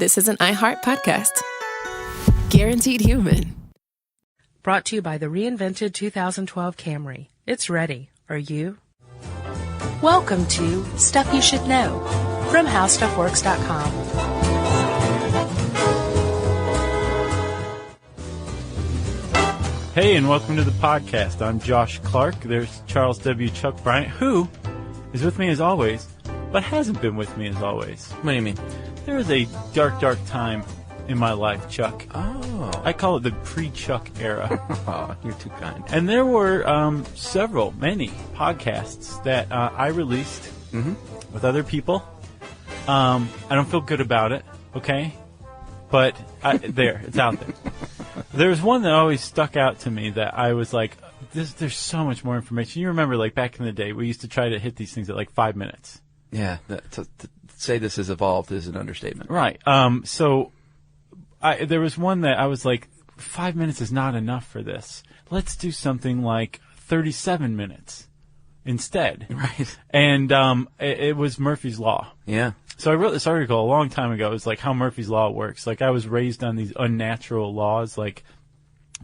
this is an iHeart podcast. Guaranteed human. Brought to you by the reinvented 2012 Camry. It's ready. Are you? Welcome to Stuff You Should Know from HowStuffWorks.com. Hey, and welcome to the podcast. I'm Josh Clark. There's Charles W. Chuck Bryant, who is with me as always, but hasn't been with me as always. What do you mean? There was a dark, dark time in my life, Chuck. Oh. I call it the pre-Chuck era. Oh, you're too kind. And there were many podcasts that I released with other people. I don't feel good about it, okay? But it's out there. There's one that always stuck out to me that I was like, there's so much more information. You remember, like, back in the day, we used to try to hit these things at, like, 5 minutes. Yeah, to say this has evolved is an understatement. Right. There was one that I was like, 5 minutes is not enough for this. Let's do something like 37 minutes instead. Right. And it was Murphy's Law. Yeah. So I wrote this article a long time ago. It was like how Murphy's Law works. Like, I was raised on these unnatural laws, like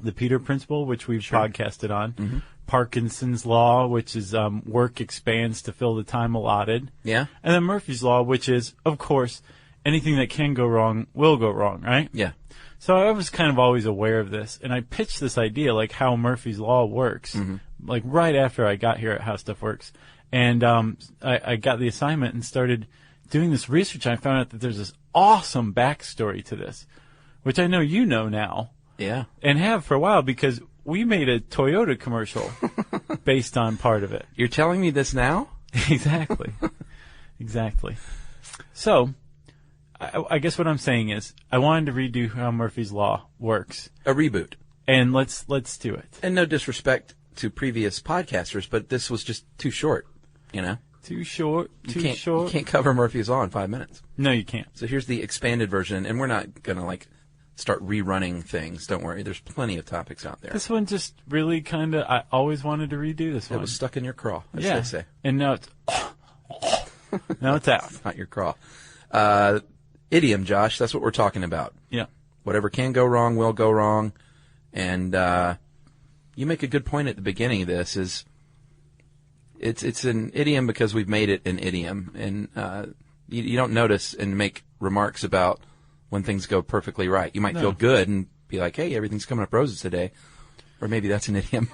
the Peter Principle, which we've podcasted on. Mm-hmm. Parkinson's Law, which is work expands to fill the time allotted. Yeah. And then Murphy's Law, which is, of course, anything that can go wrong will go wrong, right? Yeah. So I was kind of always aware of this, and I pitched this idea, like how Murphy's Law works, like right after I got here at How Stuff Works. And I got the assignment and started doing this research. I found out that there's this awesome backstory to this, which I know you know now. Yeah. And have for a while, because we made a Toyota commercial based on part of it. You're telling me this now? Exactly. Exactly. So, I guess what I'm saying is, I wanted to redo how Murphy's Law works. A reboot. And let's do it. And no disrespect to previous podcasters, but this was just too short, you know? Too short, You can't cover Murphy's Law in 5 minutes. No, you can't. So here's the expanded version, and we're not going to, start rerunning things. Don't worry. There's plenty of topics out there. This one just really kind of, I always wanted to redo this one. It was stuck in your craw, as they say. And now it's, now it's out. Not your craw. Idiom, Josh, that's what we're talking about. Yeah. Whatever can go wrong will go wrong. And you make a good point at the beginning of this is it's an idiom because we've made it an idiom. And you don't notice and make remarks about when things go perfectly right. You might feel good and be like, hey, everything's coming up roses today. Or maybe that's an idiom.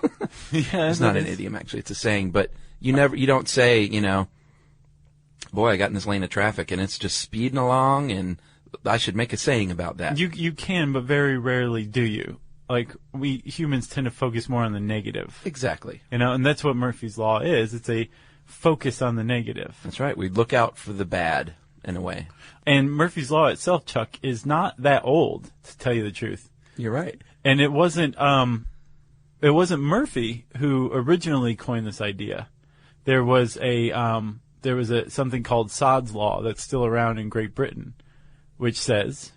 Yeah, it's not an idiom, actually. It's a saying. But you don't say, boy, I got in this lane of traffic and it's just speeding along and I should make a saying about that. You can, but very rarely do you. Like, we humans tend to focus more on the negative. Exactly. And that's what Murphy's Law is. It's a focus on the negative. That's right. We look out for the bad, in a way. And Murphy's Law itself, Chuck, is not that old, to tell you the truth. You're right. And it wasn't Murphy who originally coined this idea. There was something called Sod's Law that's still around in Great Britain, which says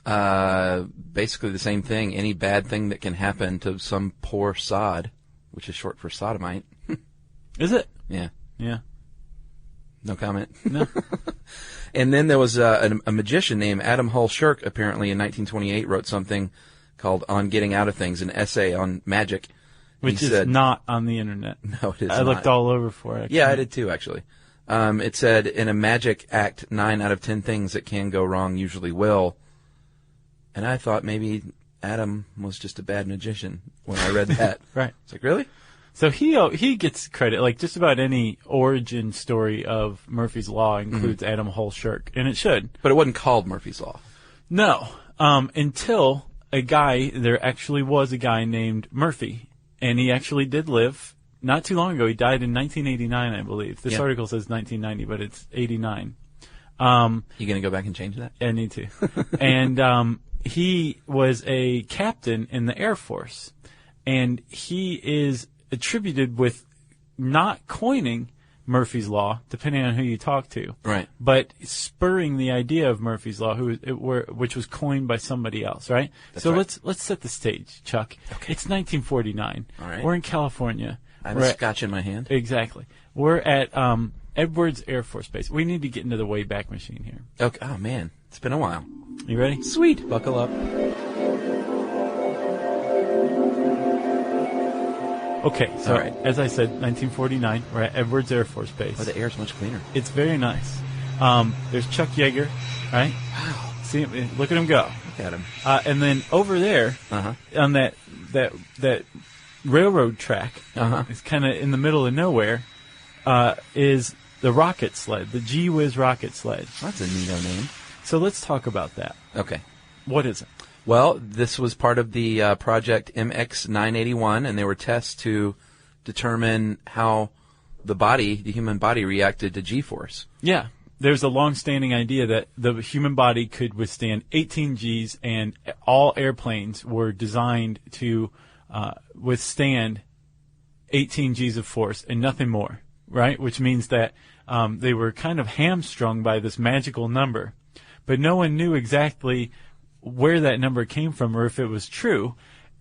basically the same thing. Any bad thing that can happen to some poor sod, which is short for sodomite. Is it? Yeah. Yeah. No comment. No. And then there was a magician named Adam Hull Shirk, apparently in 1928, wrote something called On Getting Out of Things, an essay on magic. Which is not on the internet. No, it is not. I looked all over for it. Yeah, I did too, actually. It said, in a magic act, 9 out of 10 things that can go wrong usually will. And I thought maybe Adam was just a bad magician when I read that. Right. It's like, really? So he gets credit. Like, just about any origin story of Murphy's Law includes Adam Hull Shirk, and it should. But it wasn't called Murphy's Law. No. Until there actually was a guy named Murphy, and he actually did live not too long ago. He died in 1989, I believe. This article says 1990, but it's 89. You going to go back and change that? I need to. And he was a captain in the Air Force, and he is attributed with not coining Murphy's Law, depending on who you talk to. Right. But spurring the idea of Murphy's Law, which was coined by somebody else, right? That's so right. let's set the stage, Chuck. Okay. It's 1949. All right. We're in California. I have a scotch in my hand. Exactly. We're at Edwards Air Force Base. We need to get into the Wayback Machine here. Okay. Oh, man. It's been a while. You ready? Sweet. Buckle up. Okay, so All right. as I said, 1949, we're at Edwards Air Force Base. Oh, the air's much cleaner. It's very nice. There's Chuck Yeager, right? Wow. See, look at him go. Look at him. And then over there, on that railroad track, it's kind of in the middle of nowhere, is the rocket sled, the Gee-Whiz rocket sled. That's a neato name. So let's talk about that. Okay. What is it? Well, this was part of the Project MX-981, and they were tests to determine how the human body, reacted to G-force. Yeah. There's a long-standing idea that the human body could withstand 18 Gs, and all airplanes were designed to withstand 18 Gs of force and nothing more, right? Which means that they were kind of hamstrung by this magical number. But no one knew exactly where that number came from or if it was true.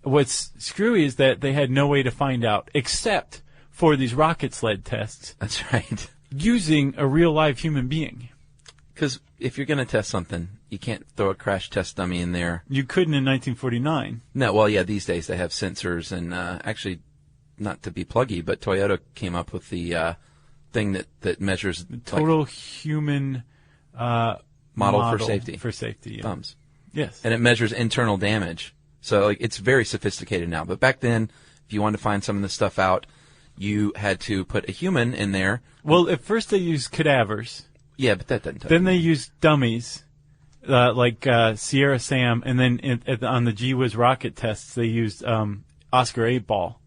What's screwy is that they had no way to find out except for these rocket sled tests. That's right. Using a real live human being. Because if you're going to test something, you can't throw a crash test dummy in there. You couldn't in 1949. No, well, yeah, these days they have sensors, and actually, not to be pluggy, but Toyota came up with the thing that measures total human model for safety. For safety, yeah. Thumbs. Yes. And it measures internal damage. So it's very sophisticated now. But back then, if you wanted to find some of this stuff out, you had to put a human in there. Well, at first they used cadavers. Yeah, but that doesn't. Then they used dummies, like Sierra Sam, and then on the Gee-Whiz rocket tests they used Oscar 8-ball.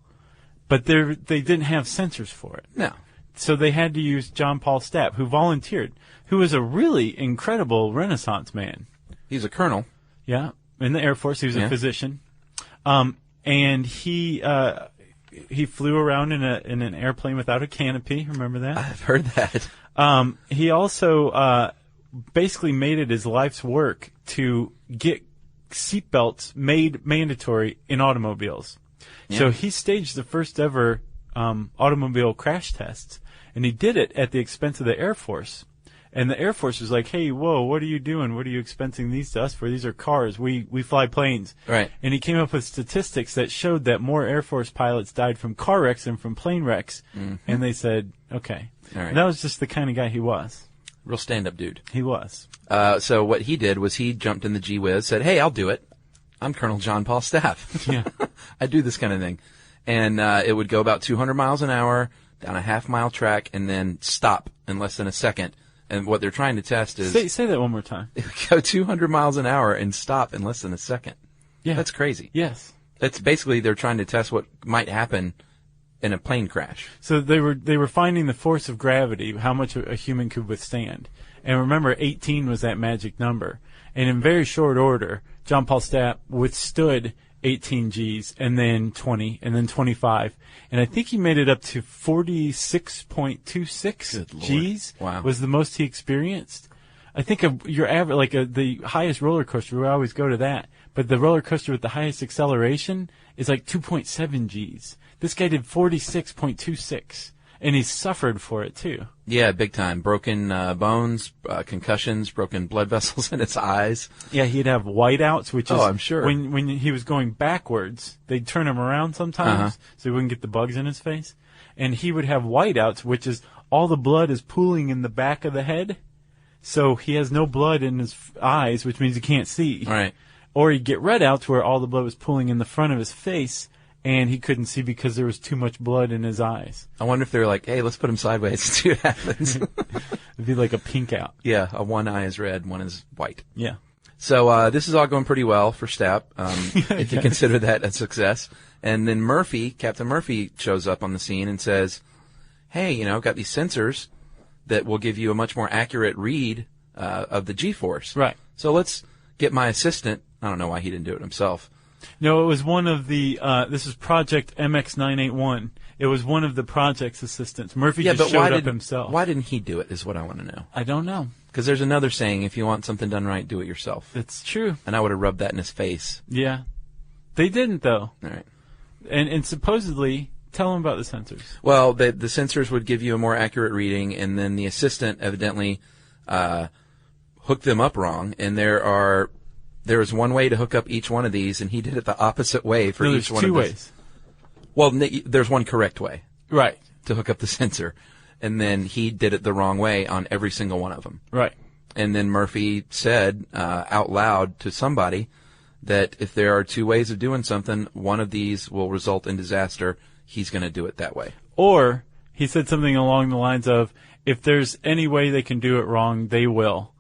But they didn't have sensors for it. No. So they had to use John Paul Stapp, who volunteered, who was a really incredible Renaissance man. He's a colonel. Yeah, in the Air Force. He was a physician, and he flew around in an airplane without a canopy. Remember that? I've heard that. He also basically made it his life's work to get seatbelts made mandatory in automobiles. Yeah. So he staged the first ever automobile crash tests, and he did it at the expense of the Air Force. And the Air Force was like, hey, whoa, what are you doing? What are you expensing these to us for? These are cars. We fly planes. Right. And he came up with statistics that showed that more Air Force pilots died from car wrecks than from plane wrecks. Mm-hmm. And they said, okay. All right. And that was just the kind of guy he was. Real stand-up dude. He was. So what he did was he jumped in the Gee-Whiz, said, hey, I'll do it. I'm Colonel John Paul Stapp. Yeah. I do this kind of thing. And it would go about 200 miles an hour down a half-mile track and then stop in less than a second. And what they're trying to test is... Say that one more time. It would go 200 miles an hour and stop in less than a second. Yeah. That's crazy. Yes. That's basically they're trying to test what might happen in a plane crash. So they were finding the force of gravity, how much a human could withstand. And remember, 18 was that magic number. And in very short order, John Paul Stapp withstood 18 Gs, and then 20, and then 25. And I think he made it up to 46.26 Gs. Wow. Was the most he experienced. I think your average, the highest roller coaster, we always go to that. But the roller coaster with the highest acceleration is like 2.7 Gs. This guy did 46.26. And he suffered for it, too. Yeah, big time. Broken bones, concussions, broken blood vessels in his eyes. Yeah, he'd have whiteouts, which is... I'm sure. When he was going backwards, they'd turn him around sometimes so he wouldn't get the bugs in his face. And he would have whiteouts, which is all the blood is pooling in the back of the head. So he has no blood in his eyes, which means he can't see. Right. Or he'd get redouts where all the blood was pooling in the front of his face, and he couldn't see because there was too much blood in his eyes. I wonder if they were like, hey, let's put him sideways and see what happens. It'd be like a pink out. Yeah, one eye is red, one is white. Yeah. So this is all going pretty well for Stapp, if you consider that a success. And then Captain Murphy shows up on the scene and says, hey, I've got these sensors that will give you a much more accurate read of the G-force. Right. So let's get my assistant. I don't know why he didn't do it himself. No, it was one of the, this is Project MX-981. It was one of the project's assistants. Murphy just showed up himself. Why didn't he do it is what I want to know. I don't know. Because there's another saying, if you want something done right, do it yourself. It's true. And I would have rubbed that in his face. Yeah. They didn't, though. All right. And supposedly, tell him about the sensors. Well, the sensors would give you a more accurate reading, and then the assistant evidently hooked them up wrong, and there are there is one way to hook up each one of these, and he did it the opposite way for No, each one there's of two these. ways. Well, there's one correct way Right. to hook up the sensor, and then he did it the wrong way on every single one of them. Right. And then Murphy said out loud to somebody that if there are two ways of doing something, one of these will result in disaster. He's going to do it that way. Or he said something along the lines of, if there's any way they can do it wrong, they will.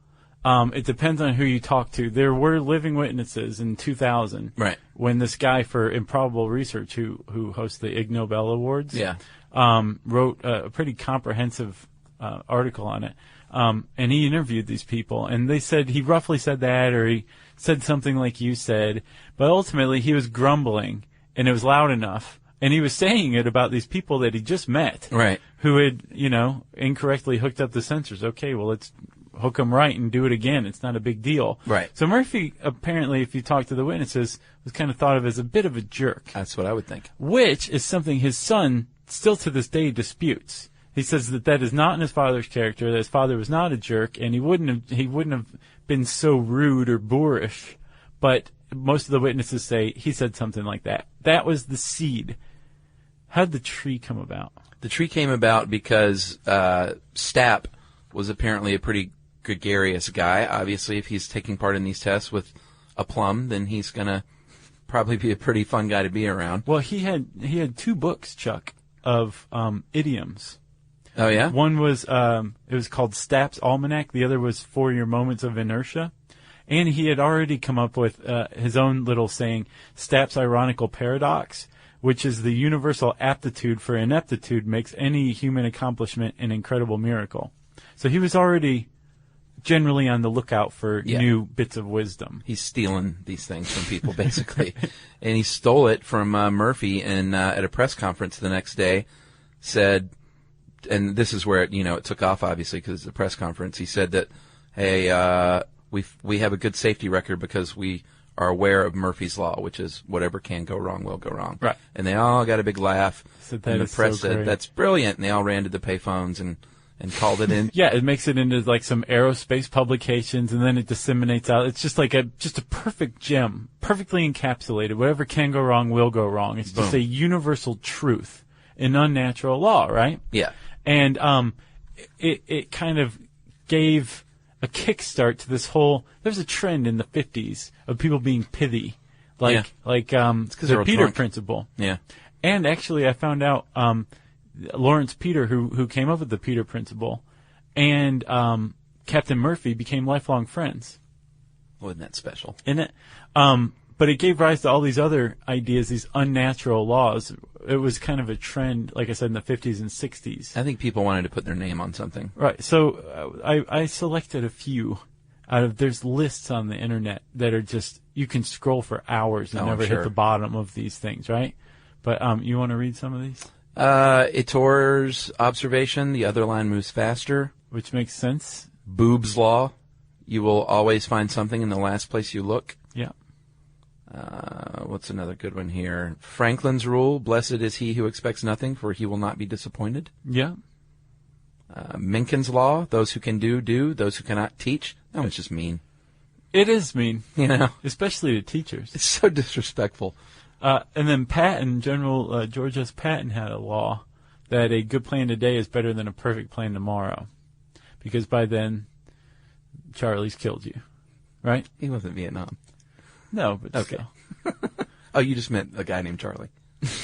It depends on who you talk to. There were living witnesses in 2000 Right. when this guy for improbable research who hosts the Ig Nobel Awards Yeah. Wrote a pretty comprehensive article on it. And he interviewed these people, and they said he roughly said that, or he said something like you said, but ultimately he was grumbling, and it was loud enough, and he was saying it about these people that he just met, Right. who had, incorrectly hooked up the sensors. Okay, well, let's hook them right and do it again. It's not a big deal. Right. So Murphy, apparently, if you talk to the witnesses, was kind of thought of as a bit of a jerk. That's what I would think. Which is something his son still to this day disputes. He says that is not in his father's character, that his father was not a jerk, and he wouldn't have been so rude or boorish. But most of the witnesses say he said something like that. That was the seed. How did the tree come about? The tree came about because Stapp was apparently a pretty gregarious guy. Obviously, if he's taking part in these tests with a plum, then he's going to probably be a pretty fun guy to be around. Well, he had two books, Chuck, of idioms. Oh, yeah? One was it was called Stapp's Almanac. The other was For Your Moments of Inertia. And he had already come up with his own little saying, Stapp's ironical paradox, which is the universal aptitude for ineptitude makes any human accomplishment an incredible miracle. So he was already generally on the lookout for new bits of wisdom. He's stealing these things from people, basically. And he stole it from Murphy, and at a press conference the next day said, and this is where it took off, obviously, because it's a press conference. He said that, hey, we have a good safety record because we are aware of Murphy's Law, which is whatever can go wrong will go wrong. Right. And they all got a big laugh. So that and the is press so said, great. that's brilliant. And they all ran to the payphones and called it in. Yeah, it makes it into like some aerospace publications, and then it disseminates out. It's just like a perfect gem, perfectly encapsulated. Whatever can go wrong will go wrong. It's just Boom. a universal truth, an unnatural law, right? Yeah. And it kind of gave a kickstart to this whole. There's a trend in the 50s of people being pithy, Yeah. like 'cause the they're all Peter drunk. principle. Yeah. And actually, I found out Lawrence Peter, who came up with the Peter principle, and Captain Murphy became lifelong friends. Wasn't that special? In it, but it gave rise to all these other ideas, these unnatural laws. It was kind of a trend, like I said, in the 50s and 60s. I think people wanted to put their name on something. Right. So I selected a few out of. There's lists on the internet that are just you can scroll for hours and Oh, I'm never sure. hit the bottom of these things, right? But you want to read some of these, Itor's observation, the other line moves faster. which makes sense. Boob's Law, you will always find something in the last place you look. Yeah. What's another good one here? Franklin's Rule, blessed is he who expects nothing, for he will not be disappointed. Yeah. Minkins Law, those who can do, those who cannot teach. That was just mean. It is mean, Especially to teachers. it's so disrespectful. And then Patton, General George S. Patton had a law that a good plan today is better than a perfect plan tomorrow. Because by then, Charlie's killed you. Right? He wasn't Vietnam. No, but Okay. still. Oh, you just meant a guy named Charlie.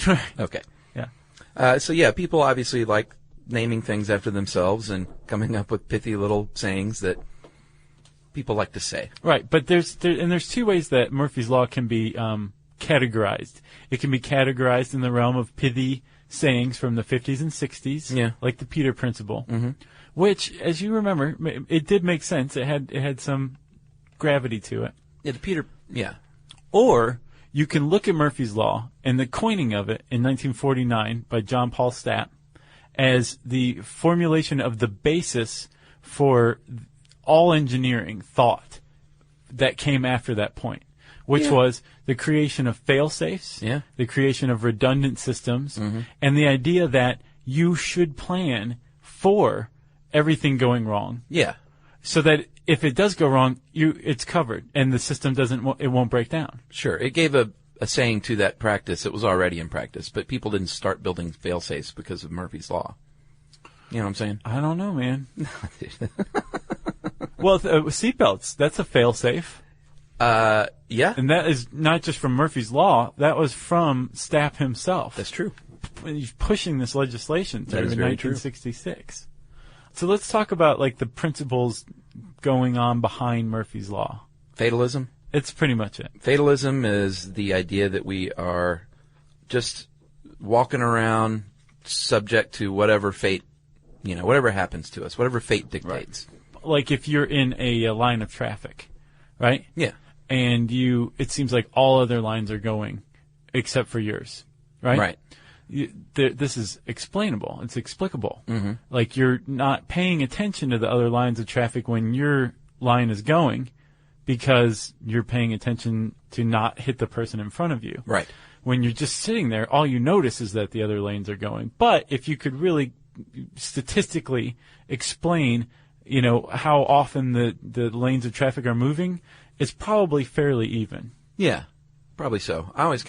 Right. Okay. Yeah. So yeah, people obviously like naming things after themselves and coming up with pithy little sayings that people like to say. Right, but there's two ways that Murphy's Law can be categorized. It can be categorized in the realm of pithy sayings from the 50s and 60s, Yeah. like the Peter Principle, which, as you remember, it did make sense. It had some gravity to it. Yeah. Or you can look at Murphy's Law and the coining of it in 1949 by John Paul Stapp as the formulation of the basis for all engineering thought that came after that point, which was the creation of fail-safes, the creation of redundant systems, and the idea that you should plan for everything going wrong. Yeah. so that if it does go wrong, it's covered and the system won't break down. Sure. It gave a saying to that practice. It was already in practice, but people didn't start building fail-safes because of Murphy's Law. You know what I'm saying? I don't know, man. Well, seatbelts, that's a fail-safe. Yeah. And that is not just from Murphy's Law. That was from Stapp himself. That's true. He's pushing this legislation through in very 1966. So let's talk about like the principles going on behind Murphy's Law. Fatalism? It's pretty much it. Fatalism is the idea that we are just walking around subject to whatever fate, whatever happens to us, whatever fate dictates. Right. Like if you're in a line of traffic, right? Yeah. And it seems like all other lines are going except for yours, right? Right. This is explainable. It's explicable. Mm-hmm. Like you're not paying attention to the other lines of traffic when your line is going because you're paying attention to not hit the person in front of you. Right. When you're just sitting there, all you notice is that the other lanes are going. But if you could really statistically explain, how often the lanes of traffic are moving, it's probably fairly even. Yeah, probably so. I always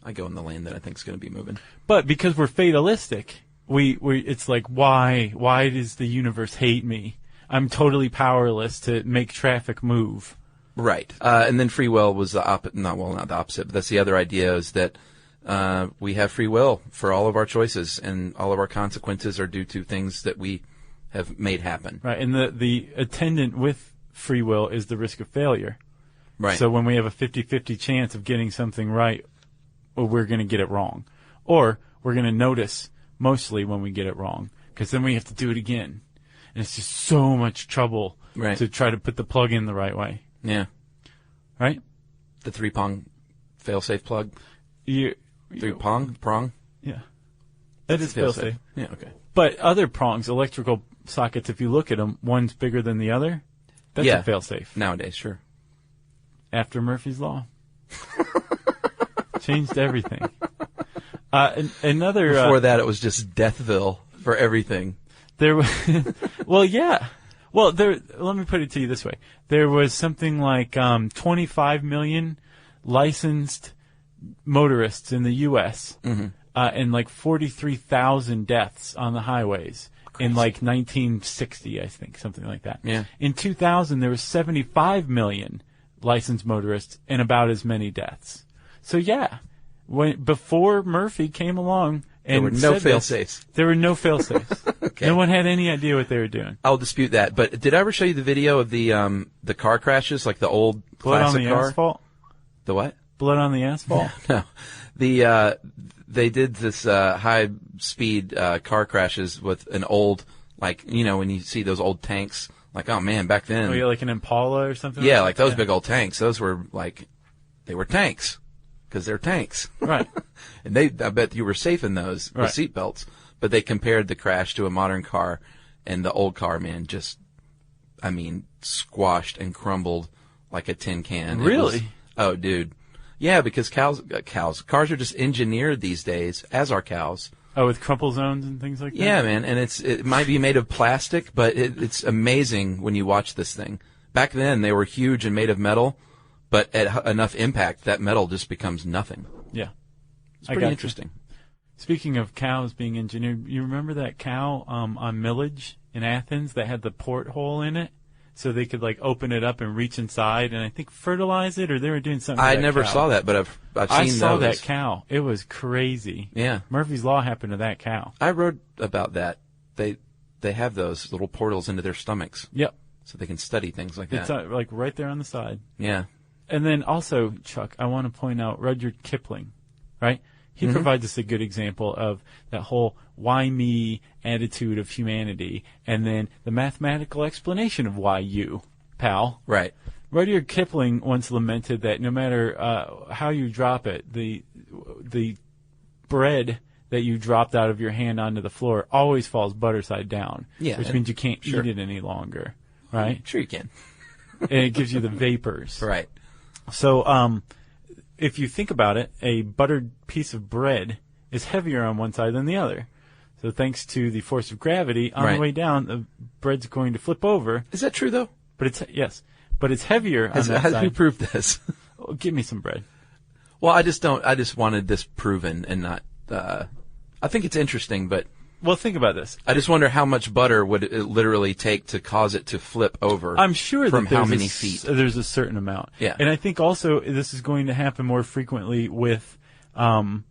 I go in the lane that I think is going to be moving. But because we're fatalistic, it's like, why does the universe hate me? I'm totally powerless to make traffic move. Right. And then free will was the opposite. Not the opposite, but that's the other idea is that we have free will for all of our choices, and all of our consequences are due to things that we have made happen. Right. And the attendant with free will is the risk of failure. Right. So when we have a 50-50 chance of getting something right, we're going to get it wrong. Or we're going to notice mostly when we get it wrong, because then we have to do it again. And it's just so much trouble to try to put the plug in the right way. Yeah. Right? The 3-prong fail-safe plug? Prong? Yeah. That is fail-safe. Yeah, okay. But other prongs, electrical sockets, if you look at them, one's bigger than the other. That's a fail-safe. Nowadays, sure. After Murphy's Law. Changed everything. Before that, it was just Deathville for everything. Well, yeah. Well, let me put it to you this way. There was something like 25 million licensed motorists in the U.S. Mm-hmm. And like 43,000 deaths on the highways. Crazy. In like 1960, I think, something like that. Yeah. In 2000, there was 75 million licensed motorists and about as many deaths. So yeah, before Murphy came along and there were no fail-safes. There were no fail-safes. Okay. No one had any idea what they were doing. I'll dispute that. But did I ever show you the video of the car crashes, like the old Blood classic on the car? asphalt? The what? Blood on the asphalt? No. They did this high-speed car crashes with an old, like, when you see those old tanks, like, oh, man, back then. Oh, yeah, like an Impala or something? Yeah, like those big old tanks. Those were, like, they were tanks. Because they're tanks. Right. And I bet you were safe in those with seatbelts. But they compared the crash to a modern car, and the old car, man, squashed and crumbled like a tin can. Really? Oh, dude. Yeah, because cars are just engineered these days, as are cows. Oh, with crumple zones and things like that? Yeah, man, and it might be made of plastic, but it's amazing when you watch this thing. Back then, they were huge and made of metal. But at enough impact, that metal just becomes nothing. Yeah. It's pretty interesting. Speaking of cows being engineered, you remember that cow on Millage in Athens that had the porthole in it? So they could, like, open it up and reach inside and I think fertilize it, or they were doing something I to that never cow. saw that, but I've seen those. I saw that cow. It was crazy. Yeah. Murphy's Law happened to that cow. I wrote about that. They have those little portals into their stomachs. Yep. So they can study things like that. It's like right there on the side. Yeah. And then also, Chuck, I want to point out Rudyard Kipling, right? He provides us a good example of that whole why me attitude of humanity and then the mathematical explanation of why you, pal. Right. Rudyard Kipling once lamented that no matter how you drop it, the bread that you dropped out of your hand onto the floor always falls butter side down, which means you can't eat it any longer, right? Sure you can. And it gives you the vapors. Right. So, if you think about it, a buttered piece of bread is heavier on one side than the other. So thanks to the force of gravity, on Right. the way down, the bread's going to flip over. Is that true, though? But it's heavier on that How did you side. prove this? Oh, give me some bread. Well, I just wanted this proven and not, I think it's interesting, but Well, think about this. I just wonder how much butter would it literally take to cause it to flip over. I'm sure from that how many feet. there's a certain amount. Yeah. And I think also this is going to happen more frequently with plain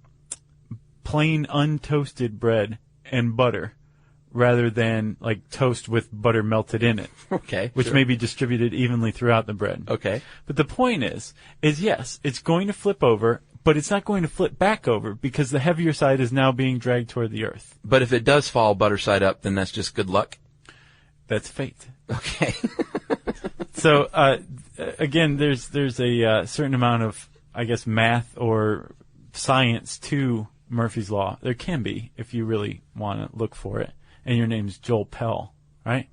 untoasted bread and butter rather than like toast with butter melted in it. Okay. Which sure. may be distributed evenly throughout the bread. Okay. But the point is yes, it's going to flip over, but it's not going to flip back over because the heavier side is now being dragged toward the earth. But if it does fall butter side up, then that's just good luck. That's fate. Okay. So, again, there's a certain amount of, I guess, math or science to Murphy's Law. There can be, if you really want to look for it. And your name's Joel Pell, right?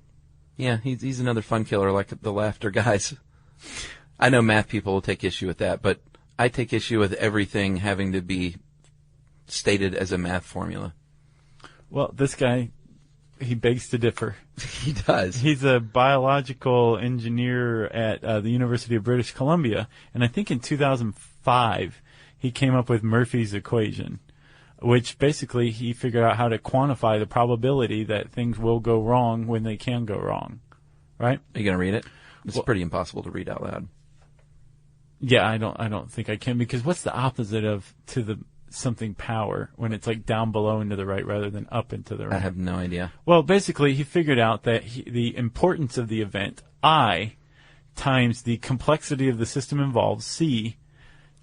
Yeah, he's another fun killer like the laughter guys. I know math people will take issue with that, but I take issue with everything having to be stated as a math formula. Well, this guy, he begs to differ. He does. He's a biological engineer at the University of British Columbia, and I think in 2005 he came up with Murphy's equation, which basically he figured out how to quantify the probability that things will go wrong when they can go wrong, right? Are you going to read it? It's pretty impossible to read out loud. Yeah, I don't think I can, because what's the opposite of to the something power when it's like down below and to the right rather than up and to the right? I have no idea. Well, basically, he figured out that the importance of the event, I, times the complexity of the system involved, C,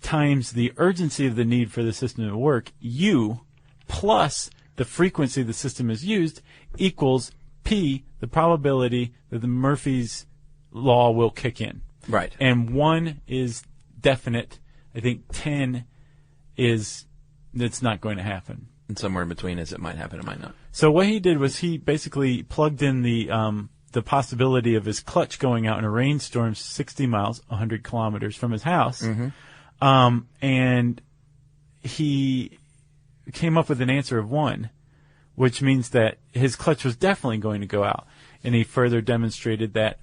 times the urgency of the need for the system to work, U, plus the frequency the system is used, equals P, the probability that the Murphy's Law will kick in. Right. And 1 is definite. I think 10 is that's not going to happen. And somewhere in between is it might happen, it might not. So what he did was he basically plugged in the possibility of his clutch going out in a rainstorm 60 miles, 100 kilometers from his house. Mm-hmm. And he came up with an answer of 1, which means that his clutch was definitely going to go out. And he further demonstrated that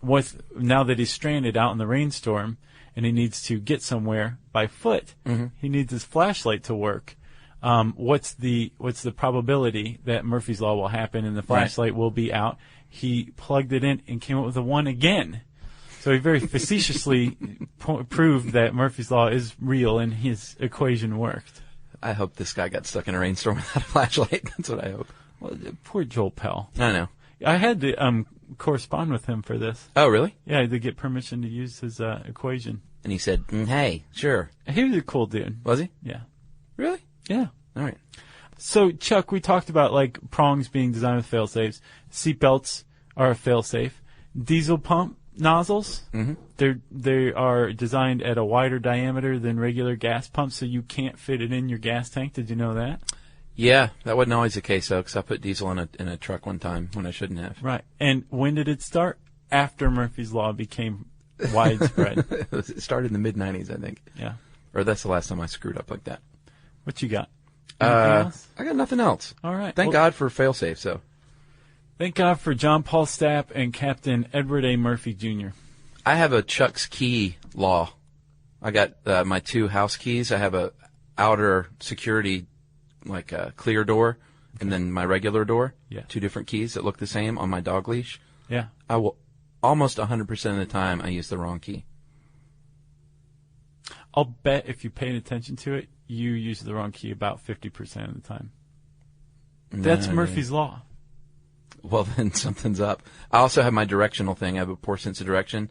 now that he's stranded out in the rainstorm and he needs to get somewhere by foot, he needs his flashlight to work. What's the probability that Murphy's Law will happen and the flashlight will be out? He plugged it in and came up with a 1 again. So he very facetiously proved that Murphy's Law is real and his equation worked. I hope this guy got stuck in a rainstorm without a flashlight. That's what I hope. Well, poor Joel Pell. I know. I had to correspond with him for this. Oh, really? Yeah, I had to get permission to use his equation. And he said, hey, sure. He was a cool dude. Was he? Yeah. Really? Yeah. All right. So, Chuck, we talked about like prongs being designed with fail-safes. Seatbelts are a fail-safe. Diesel pump nozzles, they are designed at a wider diameter than regular gas pumps, so you can't fit it in your gas tank. Did you know that? Yeah, that wasn't always the case, though, because I put diesel in a truck one time when I shouldn't have. Right. And when did it start? After Murphy's Law became widespread. It started in the mid-'90s, I think. Yeah. Or that's the last time I screwed up like that. What you got? Anything else? I got nothing else. All right. Thank God for fail-safes, though. Thank God for John Paul Stapp and Captain Edward A. Murphy, Jr. I have a Chuck's key law. I got my 2 house keys. I have a outer security, like a clear door, and then my regular door. Yeah. 2 different keys that look the same on my dog leash. Yeah. I will almost 100% of the time I use the wrong key. I'll bet if you paid attention to it, you use the wrong key about 50% of the time. That's Murphy's Law. Well, then something's up. I also have my directional thing. I have a poor sense of direction.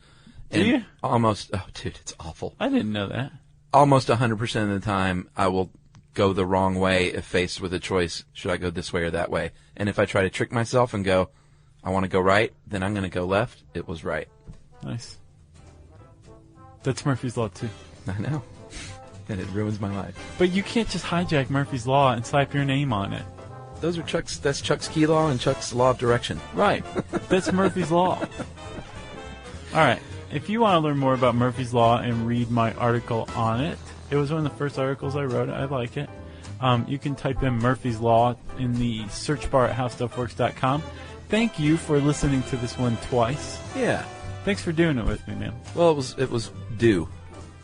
Do you? Almost, oh, dude, it's awful. I didn't know that. Almost 100% of the time, I will go the wrong way if faced with a choice. Should I go this way or that way? And if I try to trick myself and go, I want to go right, then I'm going to go left. It was right. Nice. That's Murphy's Law, too. I know. And it ruins my life. But you can't just hijack Murphy's Law and slap your name on it. That's Chuck's key law and Chuck's law of direction. Right. That's Murphy's Law. All right. If you want to learn more about Murphy's Law and read my article on it, it was one of the first articles I wrote. I like it. You can type in Murphy's Law in the search bar at howstuffworks.com. Thank you for listening to this one twice. Yeah. Thanks for doing it with me, man. Well, it was due.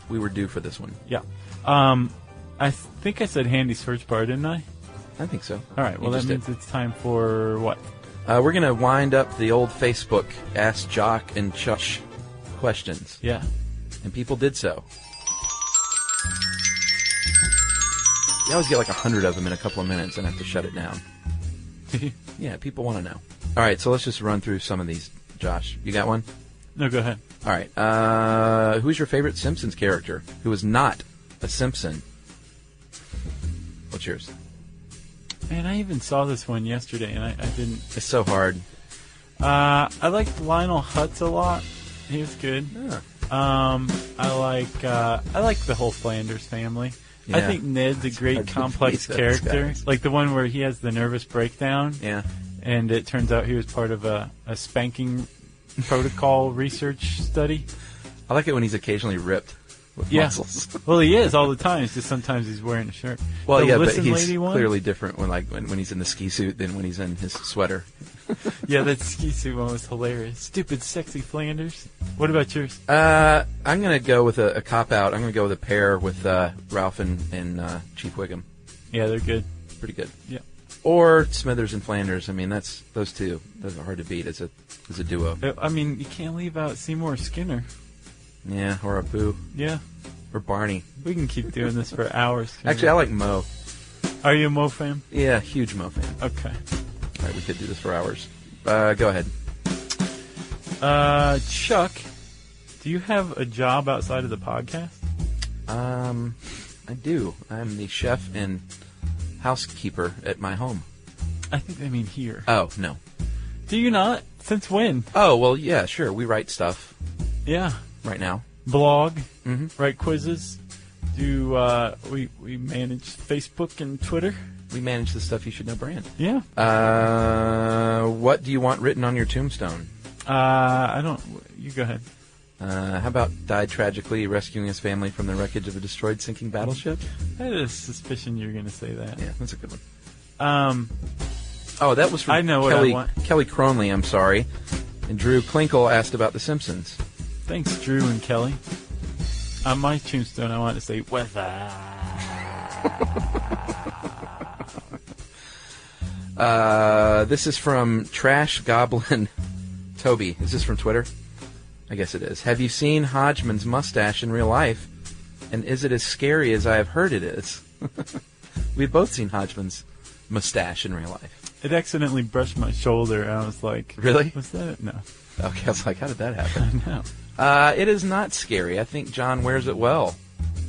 We were due for this one. Yeah. I think I said handy search bar, didn't I? I think so. All right. Well, that means it's time for what? We're going to wind up the old Facebook Ask Jock and Chuck questions. Yeah. And people did so. You always get like 100 of them in a couple of minutes and have to shut it down. Yeah, people want to know. All right, so let's just run through some of these. Josh, you got one? No, go ahead. All right. Who's your favorite Simpsons character who is not a Simpson? What's yours? Man, I even saw this one yesterday, and I didn't. It's so hard. I liked Lionel Hutz a lot. He was good. Yeah. I like the whole Flanders family. Yeah. I think Ned's a great complex character. Like the one where he has the nervous breakdown. Yeah. And it turns out he was part of a spanking protocol research study. I like it when he's occasionally ripped with muscles. Well, he is all the time. It's just sometimes he's wearing a shirt. Well, the yeah, but Listen he's Lady one? clearly different when he's in the ski suit than when he's in his sweater. Yeah, that ski suit one was hilarious. Stupid, sexy Flanders. What about yours? I'm going to go with a cop-out. I'm going to go with a pair with Ralph and Chief Wiggum. Yeah, they're good. Pretty good. Yeah. Or Smithers and Flanders. I mean, that's those two. Those are hard to beat as a duo. I mean, you can't leave out Seymour Skinner. Yeah, or Apu. Yeah. Or Barney. We can keep doing this for hours. Actually, I like Mo. Are you a Mo fan? Yeah, huge Mo fan. Okay. All right, we could do this for hours. Go ahead. Chuck, do you have a job outside of the podcast? I do. I'm the chef and housekeeper at my home. I think they mean here. Oh, no. Do you not? Since when? Oh, well, yeah, sure. We write stuff Yeah. right now. Blog. Mm-hmm. Write quizzes. Do we manage Facebook and Twitter? We manage the Stuff You Should Know brand. Yeah. What do you want written on your tombstone? I don't. You go ahead. How about died tragically rescuing his family from the wreckage of a destroyed sinking battleship? I had a suspicion you were going to say that. Yeah, that's a good one. Oh, that was from I know what I want. Kelly Cronley, I'm sorry. And Drew Klinkle asked about The Simpsons. Thanks, Drew and Kelly. On my tombstone, I want to say, weather. This is from Trash Goblin Toby. Is this from Twitter? I guess it is. Have you seen Hodgman's mustache in real life? And is it as scary as I have heard it is? We've both seen Hodgman's mustache in real life. It accidentally brushed my shoulder, and I was like... Really? Was that it? No. Okay, I was like, how did that happen? I know. It is not scary. I think John wears it well.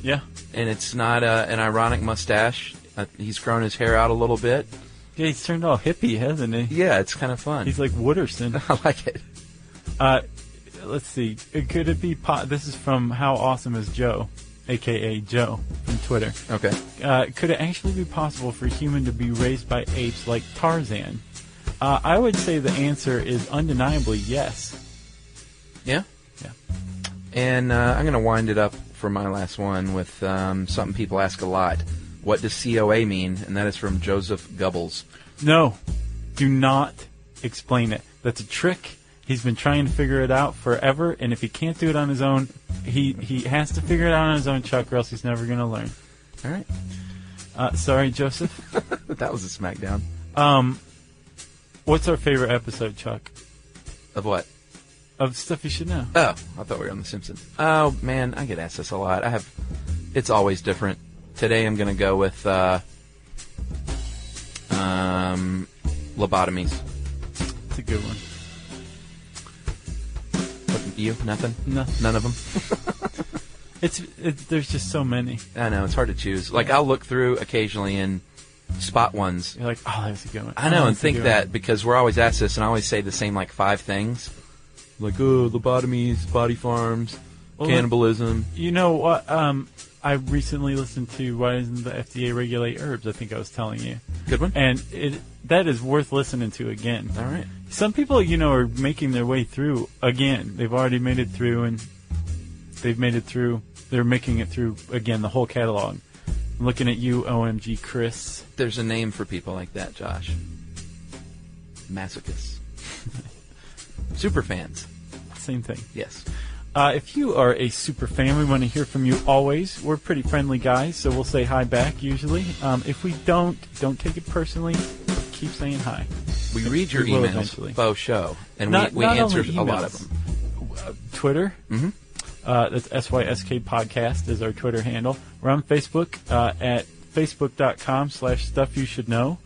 Yeah. And it's not an ironic mustache. He's grown his hair out a little bit. Yeah, he's turned all hippie, hasn't he? Yeah, it's kind of fun. He's like Wooderson. I like it. Let's see. Could it be... this is from How Awesome Is Joe, a.k.a. Joe, from Twitter. Okay. Could it actually be possible for a human to be raised by apes like Tarzan? I would say the answer is undeniably yes. Yeah? Yeah. And I'm going to wind it up for my last one with something people ask a lot. What does COA mean? And that is from Joseph Gubbles. No. Do not explain it. That's a trick. He's been trying to figure it out forever, and if he can't do it on his own, he has to figure it out on his own, Chuck, or else he's never going to learn. All right. Sorry, Joseph. That was a smackdown. What's our favorite episode, Chuck? Of what? Of Stuff You Should Know. Oh, I thought we were on The Simpsons. Oh, man, I get asked this a lot. It's always different. Today I'm going to go with lobotomies. It's a good one. What, you? Nothing? No. None of them? There's just so many. I know, it's hard to choose. Like, I'll look through occasionally and spot ones. You're like, oh, that's a good one. I know, and think that because we're always asked this, and I always say the same, 5 things. Like, lobotomies, body farms, cannibalism. You know what? I recently listened to Why Doesn't the FDA Regulate Herbs? I think I was telling you. Good one. And that is worth listening to again. All right. Some people, are making their way through again. They've already made it through, and they've made it through. They're making it through again, the whole catalog. I'm looking at you, OMG Chris. There's a name for people like that, Josh. Masochists. Superfans. Same thing. Yes. If you are a super fan, we want to hear from you always. We're pretty friendly guys, so we'll say hi back usually. If we don't take it personally. Keep saying hi. We read your will emails, eventually. faux show, and Not we answer only a lot of emails. them. Twitter. Mm-hmm. That's SYSK Podcast is our Twitter handle. We're on Facebook at facebook.com/stuffyoushouldknow.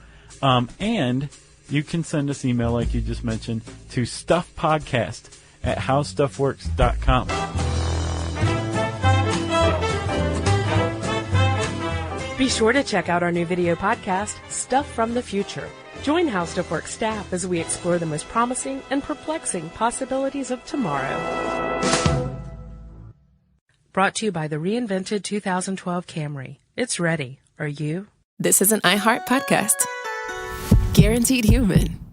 And you can send us email, like you just mentioned, to stuffpodcast@howstuffworks.com. Be sure to check out our new video podcast, Stuff from the Future. Join How Stuff Works staff as we explore the most promising and perplexing possibilities of tomorrow. Brought to you by the reinvented 2012 Camry. It's ready. Are you? This is an iHeart podcast. Guaranteed human.